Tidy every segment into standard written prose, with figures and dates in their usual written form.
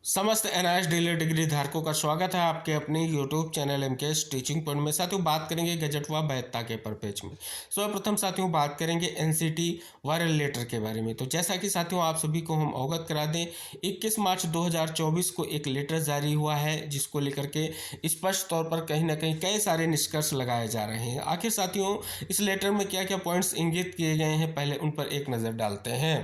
समस्त NIS degree degree धारकों का स्वागत है आपके अपने YouTube channel MKS teaching point में। साथियों बात करेंगे गजट व वैधता के परपेज में। सर्वप्रथम साथियों बात करेंगे एनसीटी वायरल लेटर के बारे में। तो जैसा कि साथियों आप सभी को हम अवगत करा दें, 21 मार्च 2024 को एक लेटर जारी हुआ है जिसको लेकर के स्पष्ट तौर पर कहीं ना कहीं कई सारे निष्कर्ष लगाए जा रहे हैं। आखिर साथियों इस लेटर में क्या क्या पॉइंट्स इंगित किए गए हैं, पहले उन पर एक नज़र डालते हैं।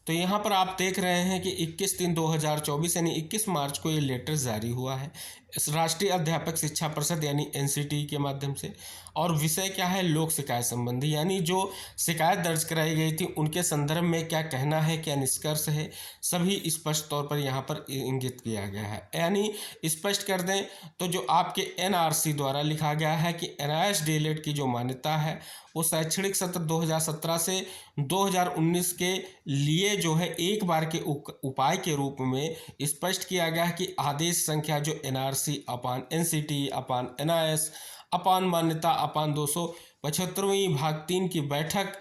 तो यहाँ पर आप देख रहे हैं कि 21/3/2024 यानी 21 मार्च को ये लेटर जारी हुआ है इस राष्ट्रीय अध्यापक शिक्षा परिषद यानी एनसीटी के माध्यम से। और विषय क्या है, लोक शिकायत संबंधी, यानी जो शिकायत दर्ज कराई गई थी उनके संदर्भ में क्या कहना है, क्या निष्कर्ष है, सभी स्पष्ट तौर पर यहाँ पर इंगित किया गया है। यानी स्पष्ट कर दें तो जो आपके एनआरसी द्वारा लिखा गया है कि एनआईएस डीएलएड की जो मान्यता है वो शैक्षणिक सत्र 2017 से 2019 के लिए जो है एक बार के उपाय के रूप में स्पष्ट किया गया है कि आदेश संख्या जो एनआरसी अपान एनसीटी अपान एनआईएस अपान मान्यता अपान 275वीं भाग 3 की बैठक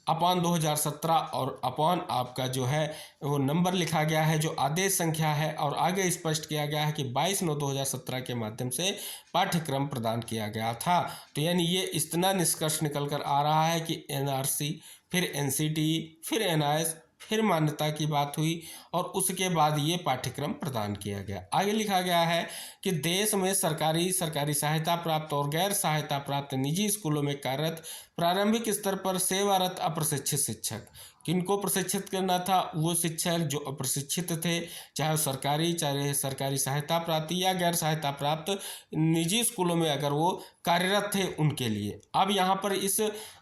अपान 2017 और अपान आपका जो है वो नंबर लिखा गया है जो आदेश संख्या है, और आगे स्पष्ट किया गया है कि 22/9/2017 के माध्यम से पाठ्यक्रम प्रदान किया गया था। तो यानी ये इतना निष्कर्ष निकल कर आ रहा है कि एनआरसी, फिर एनसीटी, फिर एनआईएस, फिर मान्यता की बात हुई और उसके बाद ये पाठ्यक्रम प्रदान किया गया। आगे लिखा गया है कि देश में सरकारी सहायता प्राप्त और गैर सहायता प्राप्त निजी स्कूलों में कार्यरत प्रारंभिक स्तर पर सेवारत अप्रशिक्षित शिक्षक, किनको प्रशिक्षित करना था, वो शिक्षक जो अप्रशिक्षित थे, चाहे सरकारी सहायता प्राप्त या गैर सहायता प्राप्त निजी स्कूलों में अगर वो कार्यरत थे उनके लिए। अब यहाँ पर इस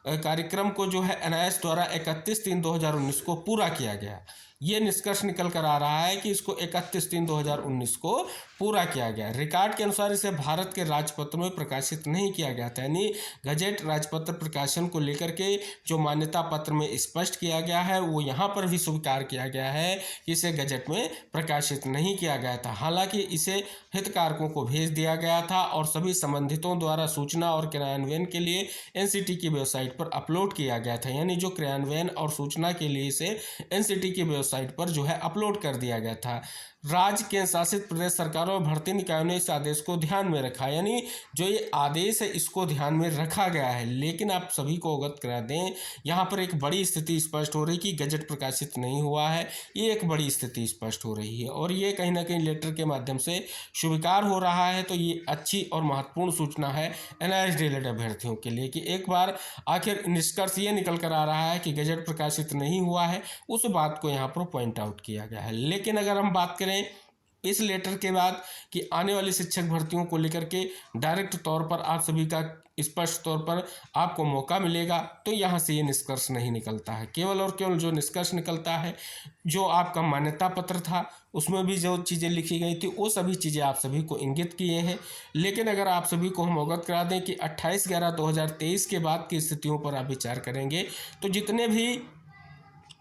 कार्यक्रम को जो है एनआईएस द्वारा 31/3/2019 को पूरा किया गया। ये निष्कर्ष निकल कर आ रहा है कि इसको 31/3/2019 को पूरा किया गया। रिकॉर्ड के अनुसार इसे भारत के राजपत्र में प्रकाशित नहीं किया गया था, यानी गजट राजपत्र प्रकाशन को लेकर के जो मान्यता पत्र में स्पष्ट किया गया है वो यहाँ पर भी स्वीकार किया गया है कि इसे गजट में प्रकाशित नहीं किया गया था। हालांकि इसे हितधारकों को भेज दिया गया था और सभी संबंधितों द्वारा सूचना और क्रियान्वयन के लिए एनसीटी की वेबसाइट पर अपलोड किया गया था। यानी जो क्रियान्वयन और सूचना के लिए इसे एनसीटी की वेबसाइट पर जो है अपलोड कर दिया गया था। राज्य केंद्र शासित प्रदेश सरकारों और भर्ती निकायों ने इस आदेश को ध्यान में रखा, यानी जो ये आदेश है इसको ध्यान में रखा गया है। लेकिन आप सभी को अवगत करा दें, यहाँ पर एक बड़ी स्थिति स्पष्ट हो रही कि गजट प्रकाशित नहीं हुआ है, ये एक बड़ी स्थिति स्पष्ट हो रही है और ये कहीं ना कहीं लेटर के माध्यम से स्वीकार हो रहा है। तो ये अच्छी और महत्वपूर्ण सूचना है एनआईएस डीएलएड अभ्यर्थियों के लिए कि एक बार आखिर निष्कर्ष ये निकल कर आ रहा है कि गजट प्रकाशित नहीं हुआ है, उस बात को यहाँ पर पॉइंट आउट किया गया है। लेकिन अगर हम बात करें इस लेटर के बाद कि आने वाली शिक्षक भर्तियों को लेकर के डायरेक्ट तौर पर आप सभी का स्पष्ट तौर पर आपको मौका मिलेगा, तो यहाँ से ये निष्कर्ष नहीं निकलता है। केवल और केवल जो निष्कर्ष निकलता है, जो आपका मान्यता पत्र था उसमें भी जो चीज़ें लिखी गई थी वो सभी चीज़ें आप सभी को इंगित किए हैं। लेकिन अगर आप सभी को हम अवगत करा दें कि 28/11/2023 के बाद की स्थितियों पर आप विचार करेंगे तो जितने भी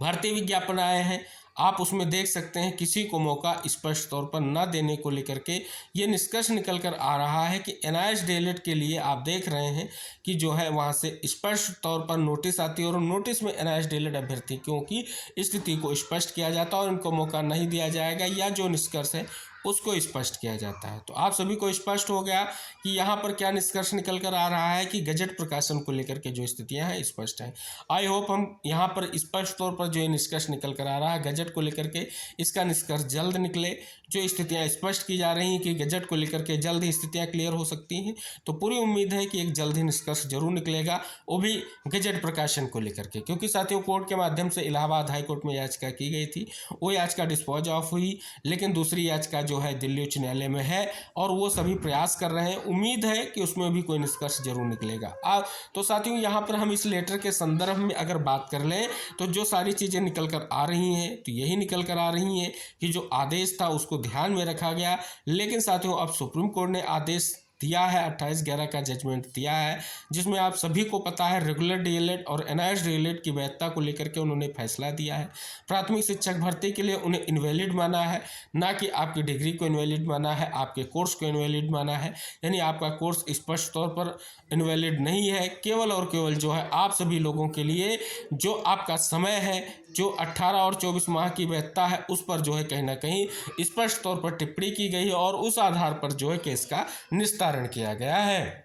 भर्ती विज्ञापन आए हैं आप उसमें देख सकते हैं किसी को मौका स्पष्ट तौर पर न देने को लेकर के ये निष्कर्ष निकल कर आ रहा है कि एनआईएस डीएलएड के लिए आप देख रहे हैं कि जो है वहाँ से स्पष्ट तौर पर नोटिस आती है और नोटिस में एनआईएस डीएलएड अभ्यर्थियों की स्थिति को स्पष्ट किया जाता है और उनको मौका नहीं दिया जाएगा या जो निष्कर्ष है उसको स्पष्ट किया जाता है। तो आप सभी को स्पष्ट हो गया कि यहाँ पर क्या निष्कर्ष निकल कर आ रहा है कि गजट प्रकाशन को लेकर के जो स्थितियाँ हैं स्पष्ट हैं। आई होप हम यहाँ पर स्पष्ट तौर पर जो ये निष्कर्ष निकल कर आ रहा है गजट को लेकर के, इसका निष्कर्ष जल्द निकले। जो स्थितियाँ स्पष्ट की जा रही हैं कि गजट को लेकर के जल्द ही स्थितियाँ क्लियर हो सकती हैं, तो पूरी उम्मीद है कि एक जल्द ही निष्कर्ष जरूर निकलेगा, वो भी गजट प्रकाशन को लेकर के। क्योंकि साथियों कोर्ट के माध्यम से इलाहाबाद हाईकोर्ट में याचिका की गई थी, वो याचिका डिस्पोज ऑफ हुई, लेकिन दूसरी याचिका जो है दिल्ली उच्च न्यायालय में है और वो सभी प्रयास कर रहे हैं। उम्मीद है कि उसमें भी कोई निष्कर्ष जरूर निकलेगा। तो साथियों यहाँ पर हम इस लेटर के संदर्भ में अगर बात कर लें तो जो सारी चीज़ें निकल कर आ रही हैं तो यही निकल कर आ रही हैं कि जो आदेश था उसको ध्यान में रखा गया। लेकिन साथियों अब सुप्रीम कोर्ट ने आदेश दिया है, 28/11 का जजमेंट दिया है, जिसमें आप सभी को पता है रेगुलर डीएलएड और एनआईएस डीएलएड की वैधता को लेकर के उन्होंने फैसला दिया है। प्राथमिक शिक्षक भर्ती के लिए उन्हें इनवैलिड माना है, ना कि आपकी डिग्री को इनवैलिड माना है, आपके कोर्स को इनवैलिड माना है। यानी आपका कोर्स स्पष्ट तौर पर इनवैलिड नहीं है, केवल और केवल जो है आप सभी लोगों के लिए जो आपका समय है जो 18 और 24 माह की वैधता है उस पर जो है कहीं ना कहीं स्पष्ट तौर पर टिप्पणी की गई है और उस आधार पर जो है केस का निस्तारण किया गया है।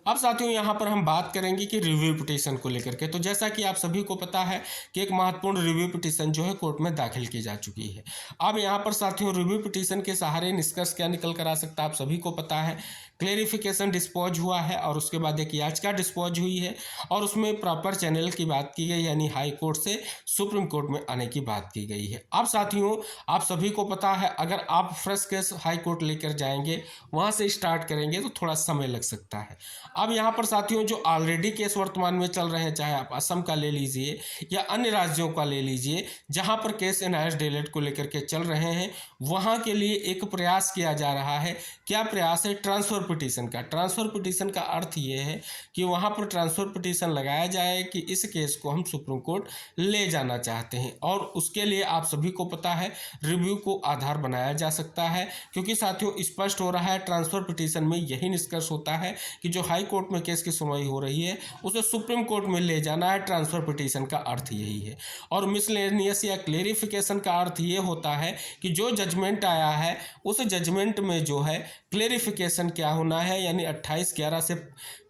अब साथियों यहाँ पर हम बात करेंगे कि रिव्यू पिटीशन को लेकर के। तो जैसा कि आप सभी को पता है कि एक महत्वपूर्ण रिव्यू पिटीशन जो है कोर्ट में दाखिल की जा चुकी है। अब यहाँ पर साथियों रिव्यू पिटीशन के सहारे निष्कर्ष क्या निकल कर आ सकता है आप सभी को पता है। क्लेरिफिकेशन डिस्पोज हुआ है और उसके बाद एक याचिका डिस्पोज हुई है और उसमें प्रॉपर चैनल की बात की गई, यानी हाई कोर्ट से सुप्रीम कोर्ट में आने की बात की गई है। अब साथियों आप सभी को पता है अगर आप फ्रेश केस हाई कोर्ट लेकर जाएंगे, वहाँ से स्टार्ट करेंगे तो थोड़ा समय लग सकता है। अब यहाँ पर साथियों जो ऑलरेडी केस वर्तमान में चल रहे हैं, चाहे आप असम का ले लीजिए या अन्य राज्यों का ले लीजिए, जहाँ पर केस एनआईएस डीएलएड को लेकर के चल रहे हैं, वहाँ के लिए एक प्रयास किया जा रहा है। क्या प्रयास है? ट्रांसफर पिटीशन का। ट्रांसफर पिटीशन का अर्थ ये है कि वहाँ पर ट्रांसफर पिटीशन लगाया जाए कि इस केस को हम सुप्रीम कोर्ट ले जाना चाहते हैं, और उसके लिए आप सभी को पता है रिव्यू को आधार बनाया जा सकता है, क्योंकि साथियों स्पष्ट हो रहा है ट्रांसफर पिटीशन में यही निष्कर्ष होता है कि जो हाई कोर्ट में केस की सुनवाई हो रही है उसे सुप्रीम कोर्ट में ले जाना है। ट्रांसफर पिटीशन का अर्थ यही है। और मिसलेनियस या क्लेरिफिकेशन का अर्थ ये होता है कि जो जजमेंट आया है उस जजमेंट में जो है क्लेरिफिकेशन क्या होना है, यानी 28/11 से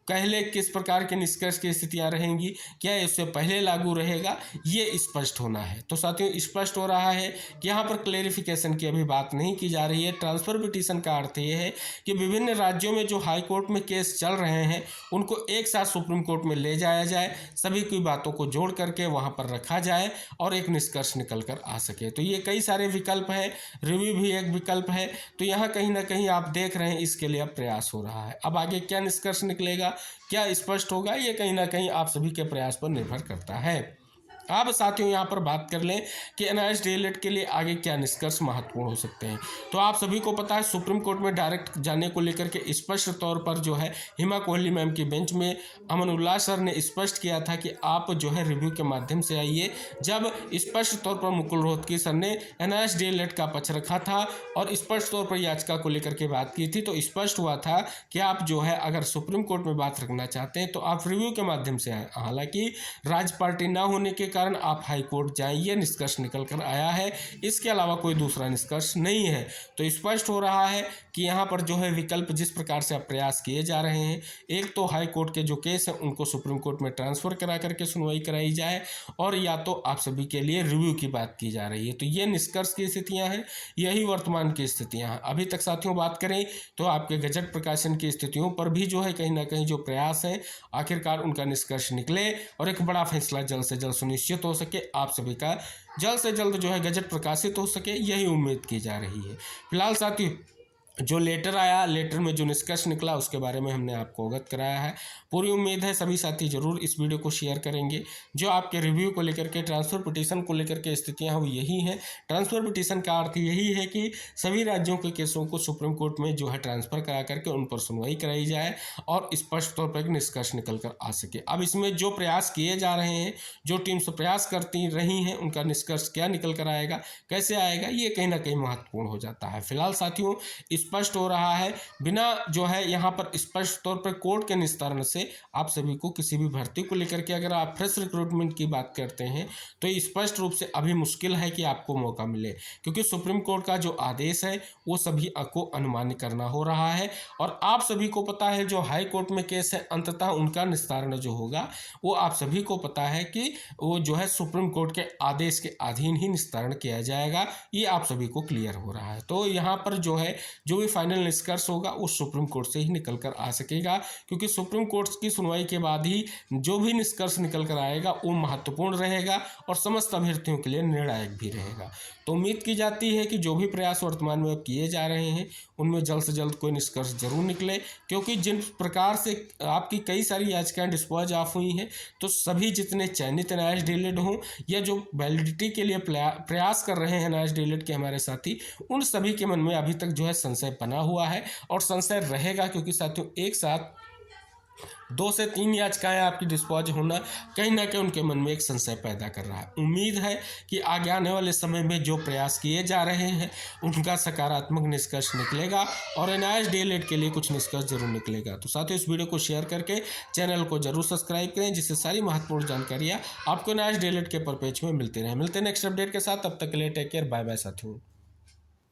पहले किस प्रकार के निष्कर्ष की स्थितियां रहेंगी, क्या इससे पहले लागू रहेगा, ये स्पष्ट होना है। तो साथियों स्पष्ट हो रहा है कि यहाँ पर क्लेरिफिकेशन की अभी बात नहीं की जा रही है। ट्रांसफर पिटीशन का अर्थ ये है कि विभिन्न राज्यों में जो हाई कोर्ट में केस चल रहे हैं उनको एक साथ सुप्रीम कोर्ट में ले जाया जाए, सभी की बातों को जोड़ करके वहाँ पर रखा जाए और एक निष्कर्ष निकल कर आ सके। तो ये कई सारे विकल्प हैं, रिव्यू भी एक विकल्प है। तो यहाँ कहीं ना कहीं आप देख रहे हैं इसके लिए अब प्रयास हो रहा है। अब आगे क्या निष्कर्ष निकलेगा, क्या स्पष्ट होगा, ये कहीं ना कहीं आप सभी के प्रयास पर निर्भर करता है। अब साथियों यहाँ पर बात कर लें कि एनआईएस डीएलएड के लिए आगे क्या निष्कर्ष महत्वपूर्ण हो सकते हैं। तो आप सभी को पता है सुप्रीम कोर्ट में डायरेक्ट जाने को लेकर के स्पष्ट तौर पर जो है हिमा कोहली मैम की बेंच में अमनुल्लाह सर ने स्पष्ट किया था कि आप जो है रिव्यू के माध्यम से आइए। जब स्पष्ट तौर पर मुकुल रोहतगी सर ने एनआईएस डीएलएड का पक्ष रखा था और स्पष्ट तौर पर याचिका को लेकर के बात की थी, तो स्पष्ट हुआ था कि आप जो है अगर सुप्रीम कोर्ट में बात रखना चाहते हैं तो आप रिव्यू के माध्यम से आए। हालांकि राज्य पार्टी ना होने के कारण आप हाई कोर्ट जाएं, ये निष्कर्ष निकल कर आया है। इसके अलावा कोई दूसरा निष्कर्ष नहीं है। तो स्पष्ट हो रहा है कि यहाँ पर जो है विकल्प जिस प्रकार से अब प्रयास किए जा रहे हैं, एक तो हाई कोर्ट के जो केस हैं उनको सुप्रीम कोर्ट में ट्रांसफर करा करके सुनवाई कराई जाए, और या तो आप सभी के लिए रिव्यू की बात की जा रही है। तो ये निष्कर्ष की स्थितियाँ हैं, यही वर्तमान की स्थितियाँ हैं। अभी तक साथियों बात करें तो आपके गजट प्रकाशन की स्थितियों पर भी जो है कहीं ना कहीं जो प्रयास है आखिरकार उनका निष्कर्ष निकले और एक बड़ा फैसला जल्द से जल्द सुनिश्चित हो सके, आप सभी का जल्द से जल्द जो है गजट प्रकाशित हो सके, यही उम्मीद की जा रही है। फिलहाल साथियों जो लेटर आया, लेटर में जो निष्कर्ष निकला उसके बारे में हमने आपको अवगत कराया है। पूरी उम्मीद है सभी साथी जरूर इस वीडियो को शेयर करेंगे। जो आपके रिव्यू को लेकर के, ट्रांसफर पिटीशन को लेकर के स्थितियां हैं वो यही हैं। ट्रांसफर पिटीशन का अर्थ यही है कि सभी राज्यों के केसों को सुप्रीम कोर्ट में जो है ट्रांसफर करा करके उन पर सुनवाई कराई जाए और स्पष्ट तौर पर एक निष्कर्ष निकल कर आ सके। अब इसमें जो प्रयास किए जा रहे हैं, जो टीम्स प्रयास करती रही हैं, उनका निष्कर्ष क्या निकल कर आएगा, कैसे आएगा, ये कहीं ना कहीं महत्वपूर्ण हो जाता है। फिलहाल साथियों स्पष्ट हो रहा है, बिना जो है यहाँ पर स्पष्ट तौर पर कोर्ट के निस्तारण से आप सभी को किसी भी भर्ती को लेकर के अगर आप फ्रेश रिक्रूटमेंट की बात करते हैं तो स्पष्ट रूप से अभी मुश्किल है कि आपको मौका मिले, क्योंकि सुप्रीम कोर्ट का जो आदेश है वो सभी को अनुमान्य करना हो रहा है। और आप सभी को पता है जो हाई कोर्ट में केस है अंततः उनका निस्तारण जो होगा वो आप सभी को पता है कि वो जो है सुप्रीम कोर्ट के आदेश के अधीन ही निस्तारण किया जाएगा, ये आप सभी को क्लियर हो रहा है। तो यहाँ पर जो है जो भी फाइनल निष्कर्ष होगा वो सुप्रीम कोर्ट से ही निकल कर आ सकेगा, क्योंकि सुप्रीम कोर्ट की सुनवाई के बाद ही जो भी निष्कर्ष निकल कर आएगा वो महत्वपूर्ण रहेगा और समस्त अभ्यर्थियों के लिए निर्णायक भी रहेगा। तो उम्मीद की जाती है कि जो भी प्रयास वर्तमान में किए जा रहे हैं उनमें जल्द से जल्द कोई निष्कर्ष जरूर निकले, क्योंकि जिन प्रकार से आपकी कई सारी याचिकाएं डिस्पोज ऑफ हुई हैं, तो सभी जितने चयनित एनआईएस डीएलएड हों या जो वैलिडिटी के लिए प्रयास कर रहे हैं एनआईएस डीएलएड के हमारे साथी, उन सभी के मन में अभी तक जो है संशय बना हुआ है और संशय रहेगा, क्योंकि साथियों एक साथ 2 से 3 याचिकाएं आपकी डिस्पोज होना कहीं ना कहीं उनके मन में एक संशय पैदा कर रहा है। उम्मीद है कि आगे आने वाले समय में जो प्रयास किए जा रहे हैं उनका सकारात्मक निष्कर्ष निकलेगा और एनआईएएस डीएलएड के लिए कुछ निष्कर्ष जरूर निकलेगा। तो साथियों, इस वीडियो को शेयर करके चैनल को जरूर सब्सक्राइब करें, जिससे सारी महत्वपूर्ण जानकारियाँ आपको एनआईएएस डीएलएड के पर पेज में मिलती रहे। मिलते हैं नेक्स्ट अपडेट के साथ, तब तक के लिए टेक केयर, बाय बाय साथियों।